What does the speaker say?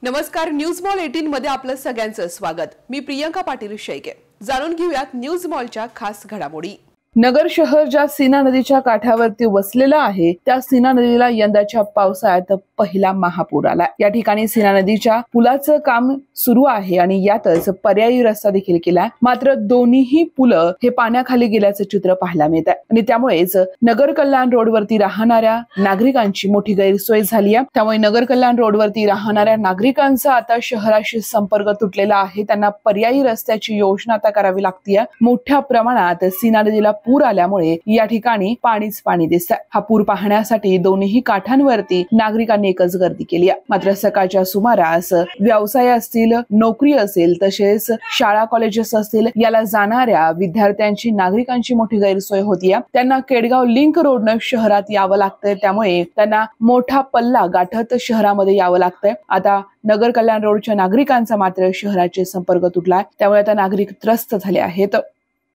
नमस्कार, news mall 18 मध्ये आपलं सगळ्यांचं स्वागत। मी प्रियंका पाटील शेळके। जाणून घेऊयात न्यूज मॉलच्या खास घडामोडी। नगर शहर ज्या सीना नदीच्या काठावरती वसलेलं आहे त्या सीना नदीला यंदाच्या पावसाळ्यात पहिला महापूर आला। या ठिकाणी सीना नदीच्या पुलाचं काम सुरू आहे आणि यातच पर्यायी रस्ता देखील केला, मात्र दोन्हीही पुलं हे पाण्याखाली गेल्याचं चित्र पाहायला मिळत आहे आणि त्यामुळेच नगर कल्याण रोडवरती राहणाऱ्या नागरिकांची मोठी गैरसोय झाली आहे। त्यामुळे नगर कल्याण रोडवरती राहणाऱ्या नागरिकांचा आता शहराशी संपर्क तुटलेला आहे। त्यांना पर्यायी रस्त्याची योजना आता करावी लागते। मोठ्या प्रमाणात सीना नदीला पूर आल्यामुळे या ठिकाणी पाणीच पाणी दिसतंय। हा पूर पाहण्यासाठी दोन्ही काठांवरती नागरिकांनी एकच गर्दी केली आहे। मात्र सकाळच्या सुमारास व्यवसाय असतील, नोकरी असेल, तसेच शाळा कॉलेजेस असतील, याला जाणाऱ्या विद्यार्थ्यांची, नागरिकांची मोठी गैरसोय होतीये। त्यांना केडगाव लिंक रोडनं शहरात यावं लागतंय, त्यामुळे त्यांना मोठा पल्ला गाठत शहरामध्ये यावं लागतंय। आता नगर कल्याण रोडच्या नागरिकांचा मात्र शहराचे संपर्क तुटलाय, त्यामुळे आता नागरिक त्रस्त झाले आहेत।